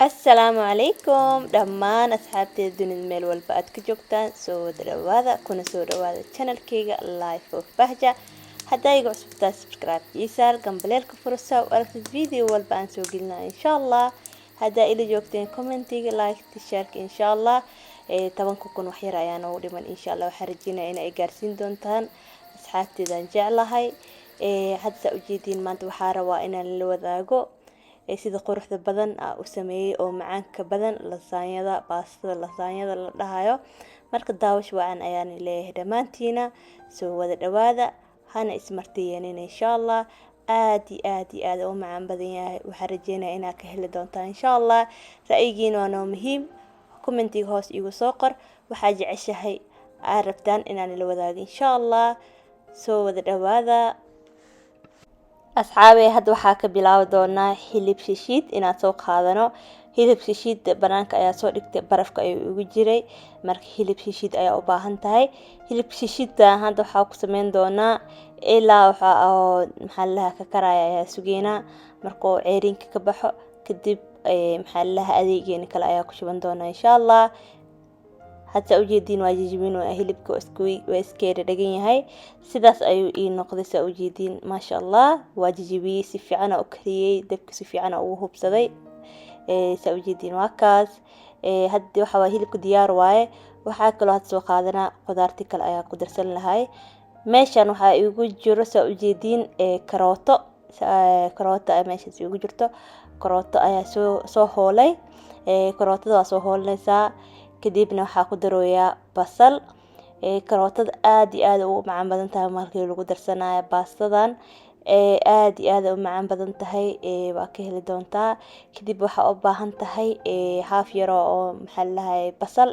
Assalaamu calaykum dhammaan asxaabteeda dunida meel walba aad ka joogtaan soo wada dhawaada kuna soo dhawaada channelkayga Life of Bahja haddaa iga cusubtaa subscribe isaar gambaleelka furasa u aragtid video walba aan soo gelina insha Allah haddaa ila joogteen commentiga like share insha Allah 10 kun wax yar ayaan ugu dhiman insha Allah waxaan rajeynayaa in ay gaarsiin doontaan asxaabteedan jeclahay hadda ujeedin maanta waxaa rabaa inaan la wadaago sida quruxda badan u sameeyay oo macaanka badan lasaanyada baastada lasaanyada la dhahayo marka daawash wacan ayaan leeyahay dhamaantiina soo wada dhawaada hana ismartiyeen insha Allah aad u macaan badan yahay waxaan rajeynayaa inaad ka heli doontaan insha Allah ra'yigiina waa muhiim commentiga hoos igu soo qor waxaa jeceshahay aad rabtaan inaan la wadaago insha Allah soo wada dhawaada asxaabe hadda waxaa ka bilaabi doonaa hilib shishiid inaad soo qaadano hilib shishiid banaanka ayaa soo dhigtay barafka ayuu ugu jiray marka hilib shishiid ayaa u baahan tahay hilib shishiidda hadda waxaa ku sameyn doonaa ilaa waxa maxaa la ka karaya ayaa sugeena markuu ceerinka ka baxo kadib maxaa la adeegeena kale ayaa ku shuban doonaa insha Allah hadda ujeedin waa jijibin waa hilibka waa iskeeda dhagan yahay sidaas ayuu ii noqday saa ujeedin maasha Allah waa jijibiyay si fiican u kariyay dabka si fiican u hubsaday saa ujeedin waa kaas hadda waxa waa hilibka diyaar waaye waxaa kaloo had soo qaadanaa qudaarti kale ayaa ku darsan lahay meeshan waxa igu jiro saa ujeedin karooto ay meeshaas igu jirto karooto ayaa soo hoolay karootada waa soo hoolanaysaa kadibna waxaa ku darooyaa basal karootada aad u macaan badan tahay markii lagu darsanayo baastadan aad u macaan badan tahay waa ka heli doontaa kadib waxa u baahan tahay haaf yar oo maxaa la lahay basal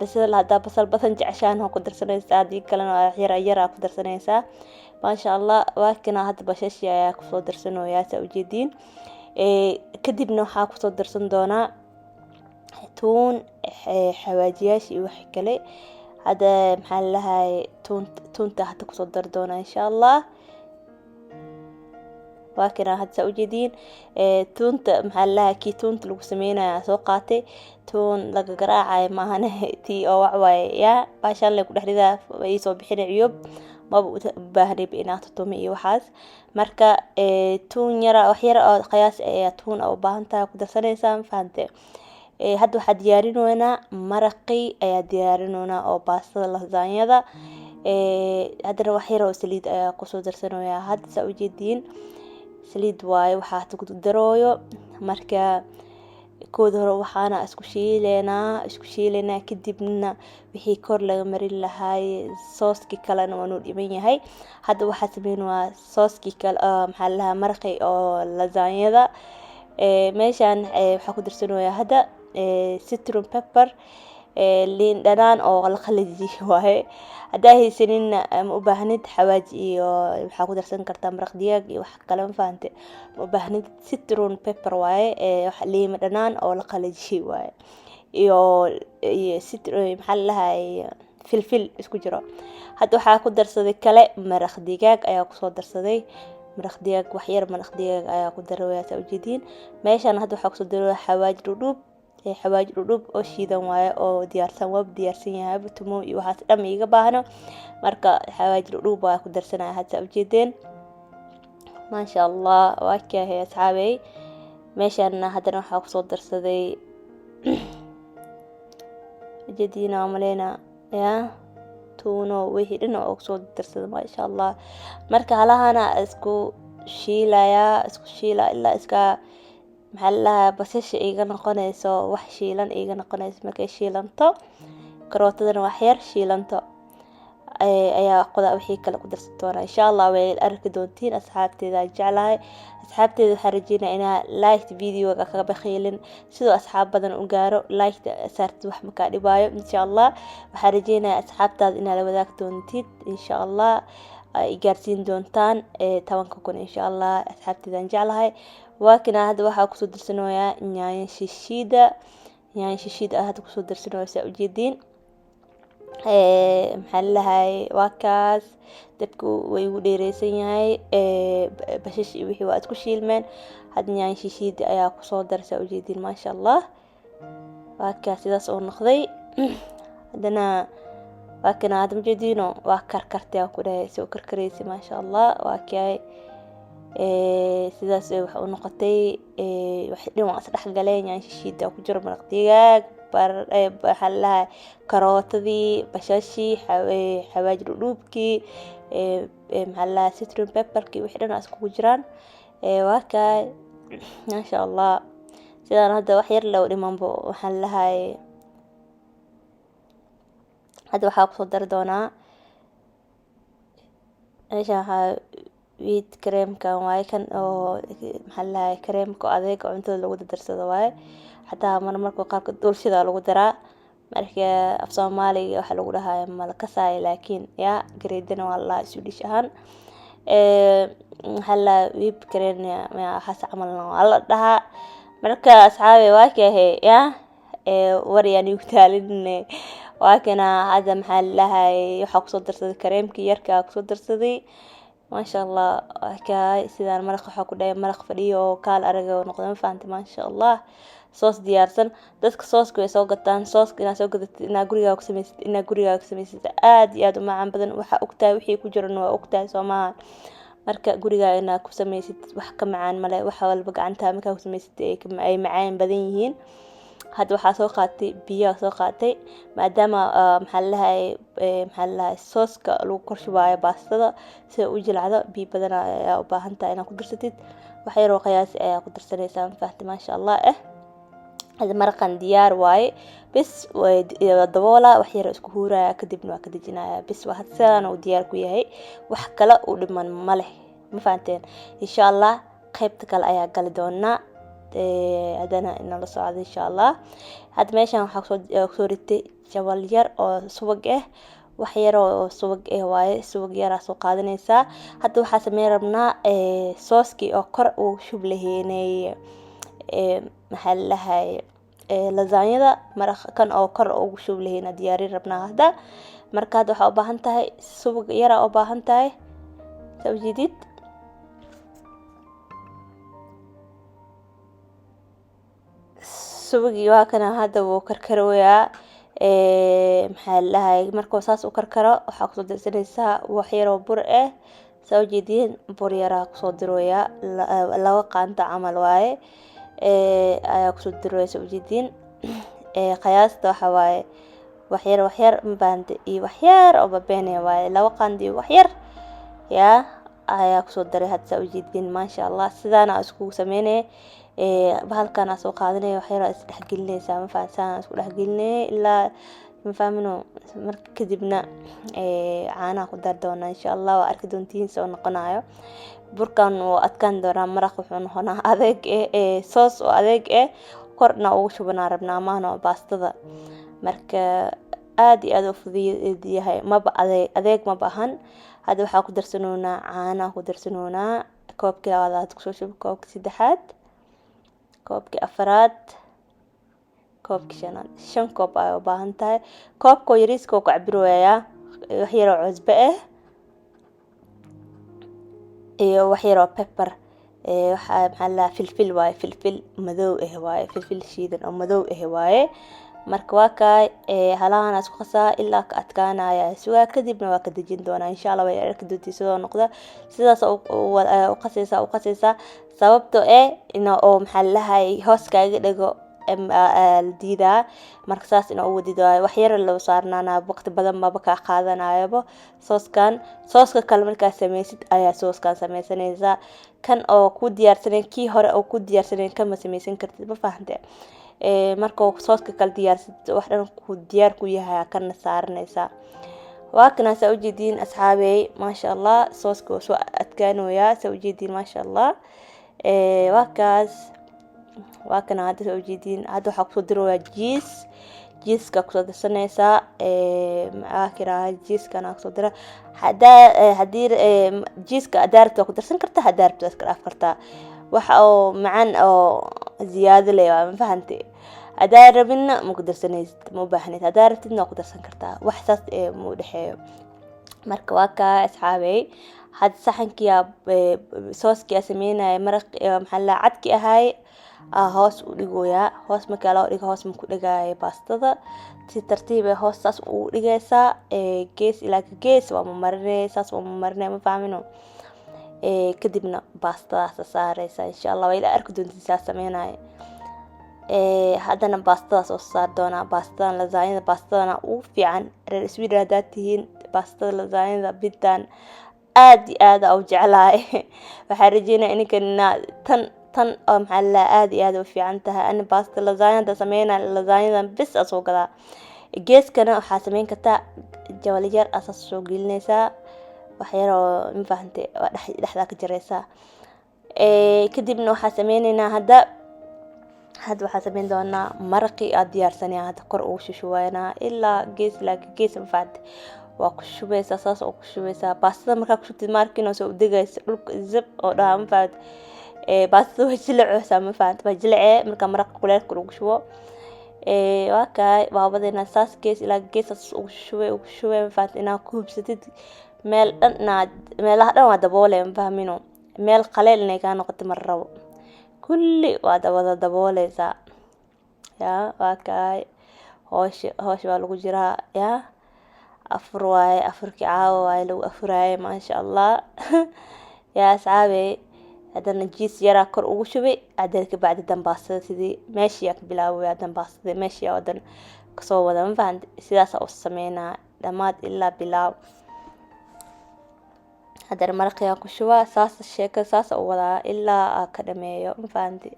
basal hadda basal badan jeceshaan ku darsanaysaa hadii kalena yar ku darsanaysaa maasha Allah waa kana hadda bashashi ayaa ku soo darsanayaa saa ujeedin kadibna waxaa ku soo darsan doonaa tuun xawaajiyaasha iyo wax kale hada maxaa la lahay tuunta hadda ku soo dar doona insha Allah waa kana hadda ujeedin tuunta maxaa la lahay kii tuunta lagu sameeynaa soo qaatay tuun laga garaacay maahan tii oo wax waay ya baashan la ku dhaxrida ay soo bixinay ciyub ma baahnay inaad tuumi iyo waxaas marka tuun yara wax yar oo qiyaas ay tuun u baahan tahay ku darsanaysaa faante hadda waxaa diyaarinoonaa maraqii ayaa diyaarinoonaa oo baastada lasaanyada haddana wax yar oo saliid ayaa kusoo darsanayaa hadda saa ujeediin saliid waaye waxaa ku darooyo marka kooda hore waxaana isku shiileynaa kadibna wixii kor laga marin lahaay sooskii kalena waa noo dhiman yahay hadda waxaa sameynaa sooskii kale maxaa la lahaa maraqii oo lasaanyada meeshan waxaa ku darsanayaa hadda citron pepper liin dhanaan oo la qalajiyay waaye haddaa haysanin ma u baahnid xawaaji iyo waxaa ku darsan kartaa maraq digaag iyo wax kale ma fahamte ma u baahnid citron pepper waaye liin dhanaan oo la qalajiyay waaye iyo citron maxaa la lahay filfil isku jiro hadda waxaa ku darsaday kale maraq digaag ayaa ku soo darsaday maraq digaag wax yar maraq digaag ayaa ku darooyaa saa ujeedin meeshan hadda waxaa ku soo darooyaa xawaaji dhudhub oo shiidan waaye oo diyaarsan yahay tumo iyo waxaas dham iga baahno marka xawaaji dhudhub waa ku darsanaya hadda ujeedeen maasha Allah waa kaahay asxaabey meeshan haddana waxaa ku soo darsaday ujeedina malena ya tuuno wixii dhan oo soo darsada maasha Allah marka halahana isku shiila ilaa iska maxaa la basasha iga noqonayso wax shiilan iga noqonayso markay shiilanto karootadana wax yar shiilanto ayaa qodaa wixii kale ku darsan doona insha Allah way arki doontiin asxaabteeda jeclahay asxaabteeda waxaan rajeynayaa inaa like videoga kaga bakhiilin sidoo asxaab badan u gaaro like saartid wax ma ka dhibaayo insha Allah waxaan rajeynayaa asxaabtaada inaad la wadaag doontid insha Allah ay gaarsiin doontaan 10 kun insha Allah asxaabteedan jeclahay waa kana hadda waxaa ku soo darsanayaa yaanyo shishiida hadda ku soo darsanayaa ujeedin maxaa la lahay waa kaas dabku way ugu dheereysan yahay bashash iyo wixii waa isku shiilmeen had yaanyo shiishiid ayaa kusoo darsa ujeedin maasha Allah waa ka sidaas oo noqday hadana waa kana aad ujeedino waa karkartay ku dhahay soo karkaraysi maasha Allah waa kay sidaas wax u noqotay wax dhinac saddex galeen yaanyo shiishiid ku jiro maraq digaag حلها كاروتدي بشاشي حواجر dhubki محلها سيترون بيبركي وحدنا اسكو جيران واكا ما شاء الله sidaan hadda wax yar loo dhimanbo waxaan lahaay hadda waxa ku soo dar doonaa eesha wheat cream kan waay kan oo maxallahay creamka adeeg cuntada lagu darsado waay hatta marmarka qaarka dulshida lagu daraa marka af Soomaaliga waxa lagu dhahaa malakasaay laakiin ya gareedana walaa isu dhish ahaan halla wheat cream ya xas amalna wala dhaha marka asxaabe waa kahe ya wariyani u taalinne waa kana hada maxallahay waxa ku soo darsaday creamki yarka ku soo darsaday ما شاء الله كاي سيدان مرق waxa ku dhaay maraq fadhiyo kaal araga noqdo faanta ma sha Allah soos diyaarsan dadka sooska way soo gataan sooska ina soo gadatid ina guriga ku sameeysid aad iyo aad u macaan badan waxa ogtahay wixii ku jiro waa ogtahay Soomaal marka guriga ina ku sameeysid wax ka macaan male waxa walba gacanta marka ku sameeysid ay macaan badan yihiin had waxa soo qaatay biyo soo qaatay maadaama maxallahay sooska lagu korshubayo baastada si uu jilcado biyo badan ayaa u baahan tahay inaad ku darsatid wax yar oo qiyaas ayaa ku darsanaysaa faahfaahti ma sha Allah hada maraqan diyaar waay bis way daboola wax yar isku huuraya kadibna waa ka dejinaya bis waxa sidaan uu diyaar ku yahay wax kale uu dhiman ma leh ma fahanteen insha Allah qaybta kale ayaa gali doonaa hadana inna la socdo insha Allah had meeshan waxa soo ritay jawal yar oo subag wax yar oo subag waaye subag yar soo qaadanaysa hadda waxa sameey rabnaa sooski oo kor uu shub laheynay maxallahay lasaanyada maraq kan oo kor ugu shub laheena diyaari rabnaa hadda marka waxa u baahan tahay subag yar oo baahan tahay soo jidid subagi waa kana hadda wuu karkarooyaa maxallahay markuu saas u karkaro waxa ku soo darsanaysaa wax yar oo bur soo jeedin bur yar ku soo dirooya laba qaanta amal waaye ayaa ku soo dirooya soo jeedin qiyaasta waxa waaye wax yar mabaande iyo wax yar oo babeenay waaye laba qaandi wax yar ya ayaa ku soo diray hadda soo jeedin ma sha Allah sidaana isku sameeyay bahalkan soo qaadanay wax yar is dhaxgelinaysa ma fahansan isku dhaxgelinay ilaa ma fahamno marka kadibna caana ku dar doona insha Allah waa arki doontiin soo noqonayo burkan oo adkaan doona maraq wuxuu noqonaa adeeg soos oo adeeg korna ugu shubana rabnaa maana baastada marka aad iyo aad u fududeeyahay ma adeeg ma baahan hada waxa ku darsanoona caana ku darsanoona koobka labaad ku soo shub koobka saddexaad koobka afraad koobka shanaad 5 koob ay u baahan tahay koobka yariiska ku cabirooyaa wax yar oo cusbo iyo wax yar oo pepper waxa maxalla filfil waaye filfil madow waaye filfil shiidan oo madow waaye marka waa kay halaana isku qasaa ilaa ka adkaanaya suuga kadibna waa ka dejin doona insha Allah way arki doontii sidoo noqda sidaas u qasaysa sababtoo in oo maxallahay hoos kaaga dhigo diida marka saas in uu wadido wax yar loo saarnaana waqti badan ma ka qaadanayo sooska kale marka sameeysid ayaa sooskan sameeysanaysa kan oo ku diyaarsanay kii hore oo ku diyaarsanay kama sameeysan kartid ma fahamtay marka sooska kale diyaarsid wax dhan ku diyaar ku yahay kan saaranaysa waa kana soo jeedin asxaabey ma sha Allah sooska soo adkaanooya soo jeedin ma sha Allah waa kana hadda soo jeedin hadda waxa ku soo dirooya jiiska ku soo darsanaysa maakira jiiskana ku soo dira hadii jiiska adaarto ku darsan kartaa hadaarto iska dhaaf kartaa waxa oo macaan oo ziyaado leh ma fahantay adaarabina ma ku darsanaysid ma baahnid adaartidna ku darsan kartaa wax saas mu dhaxeeyo marka waa ka asxaabey had saxankiya sooskiya sameynaya maraq maxaa la cadki ahay hoos u dhigoyaa hoos marka la dhigo hoos ma ku dhigaya baastada si tartiib ah hoos saas u dhigaysaa gees ilaa gees waa marinay saas waa marinay ma fahmino kadibna baastadaas saaraysa insha Allah way la arki doontaa sameynaya haddana baastadaas oo saar doona baastadan lasaanyada baastadana ugu fiican reer Sweden hadaad tihiin baastada lasaanyada bidan aad iyo aad u jeclahay waxaan rajeynayaa inkana tan oo maxaa la aad iyo aad u fiican tahay ana baasta lasaanyada sameeyna lasaanyadan bis soo gadaa geeskana waxa sameyn kartaa jawal yar asas soo gelinaysaa wax yar oo ma fahantay dhexda ka jiraysa kadibna waxa sameynaynaa hadda waxaa sameyn doonaa maraqi aad diyaarsanay hadda kor ugu shushubeyna ilaa gees ma fahantay waa ku shubaysaa saas oo ku shubaysaa baastada markaa ku shubtid markiina soo degaysa dhulka zab oo dhaa ma fahantay baastada way jilcaysaa ma fahantay waa jilcee marka maraq kuleelka lagu shubo waa kaay baabadina saas gees ilaa gees ugu shubay ma fahantay inaa ku hubsatid meelaha dhan waa daboolay ma fahmino meel qaleel inay ka noqoto mar rabo kulli waa wada daboolaysaa waa kaay hoosh waa lagu jiraa afurki caawa waaye lagu afuraayay maasha Allah asxaabey haddana jiis yaraa kor ugu shubay haddana ka bacdi dambaasada sidii meeshiyaa ka bilaabay dambaasada meeshiyaa wadan kasoo wada ma fahantay sidaas u sameynaa dhammaad ilaa bilaaw haddana maraqiyaa ku shubaa saas sheekada saas u wadaa ilaa ka dhameeyo ma fahantay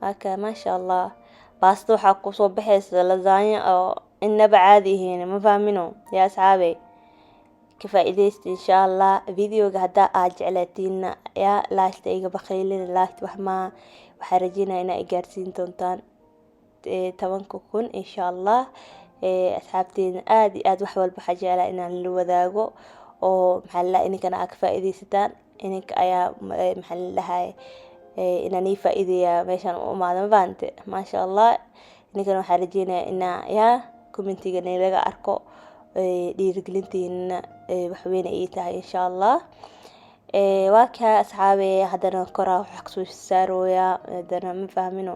haka maasha Allah baasta waxaa ku soo baxaysa lasaanya oo inaba caadi ahayn ma fahmino yaa asxaabey ka faa'iideysta insha Allah videoga hadda aad jeclaatiin yaa laashta iga bakhaylina laashta waxaa rajeynayaa inay gaarsiin doontaan 10,000 insha Allah asxaabteena aad iyo aad wax walba waxaa jeclaa inaan la wadaago oo maxaa la inkana ka faa'iideysataan inka ayaa maxaa la dhahay inaan faa'iideeya meeshan u imaado ma fahantay maasha Allah inkana waxaa rajeynayaa yaa commentiga laga arko dhiirigelintiina wax weyn ay tahay insha Allah waa ka asxaabey haddana koraa wax ku soo saarooyaa haddana ma fahmino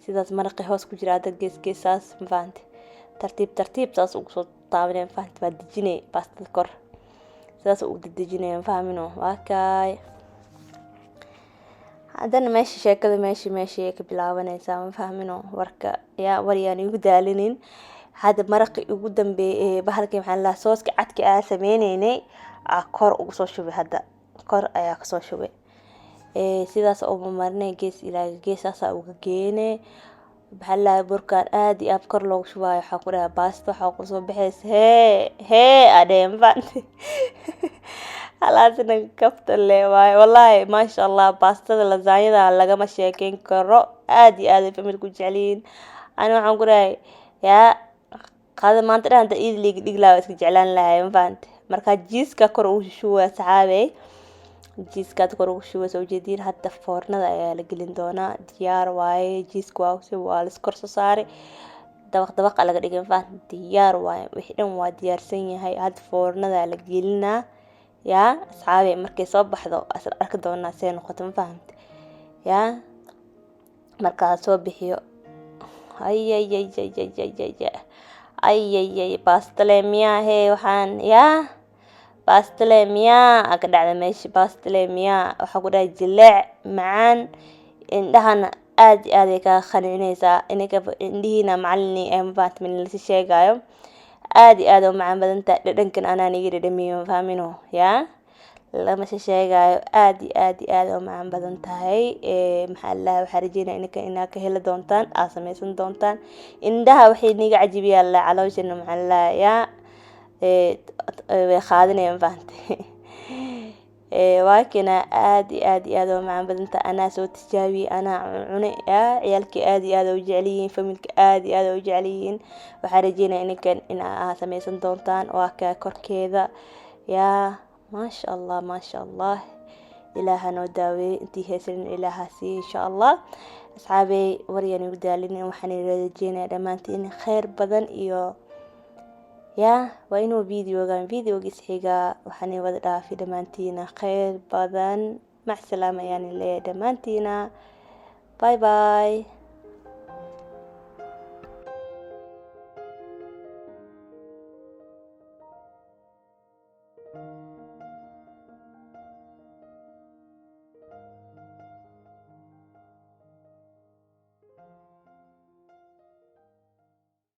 sidaas maraqi hoos ku jira hadda geesaas ma fahantay tartiib saas ugu soo taabanay ma fahantay waa dejinay baastada kor sidaas ugu dejinay ma fahmino waa kaay haddana sheekada meeshii ka bilaabanaysaa ma fahmino warka waryaan igu daalinin hadda maraqi ugu dambeeyay bahalkii maxaa la sooska cadki sameeynay kor ugu soo shubay hadda kor ayaa ka soo shubay sidaas oo marinay gees ilaa geesaas uga geenay maxaa la burkaan aad iyo aad kor loogu shubayo waxa ku dhahay baasta waxa ku soo baxaysa adeen fahantay halaasna kafta leewaay wallahi maasha Allah baastada lasaanyada lagama sheekeyn karo aad iyo aad familku jeceliin ana waxaan ku dhahay qaada maanta dhan iid dhiglaw iska jeclaan lahay ma fahantay marka jiiska kor ugu shuba saxaabey jiiska kor ugu shuba soo jeedin hadda foornada ayaa la gelin doonaa diyaar waaye jiiska waa la iskor soo saaray dabaq laga dhigay ma fahantay diyaar waaye wixii dhan waa diyaarsan yahay hadda foornada la gelinaa asxaabey markay soo baxdo asal arki doonaa see noqoto ma fahantay marka soo bixiyo ay baastale miyaa waxaan baastale miyaa ka dhacda meesha baastale miyaa waxa ku dhahay jileec macaan indhahana aad iyo aad ay ka qaninaysaa inaka indhihiina macallin ma fahantay min la sheegayo aad iyo aad u macaan badan tahay dhadhankan anaan iga dhadhamiyo ma fahmino lama sheegayo aad iyo aad u macaan badan tahay maxaa la waxaa rajeynayaa inaa ka heli doontaan aad sameysan doontaan indhaha waxay niga cajibiyaan la calooshana maxaa la way qaadinayaan ma fahantay waakina aad iyo aad u macaan badan tahay anaa soo tijaabiyay anaa cunay ciyaalkii aad iyo aad u jecelihiin familka aad iyo aad u jecelihiin waxaa rajeynayaa inaa sameysan doontaan waa ka korkeeda maasha Allah ilaaha noo daaweey intii heesan ilaaha si insha Allah asxaabey waryaan igu daalinin waxaan rajeynayaa dhamaantiin khayr badan iyo يا وينو فيديو قسحيقا وحني وضع في دمانتينا خير بدن مع السلامة يعني اللي دمانتينا باي باي.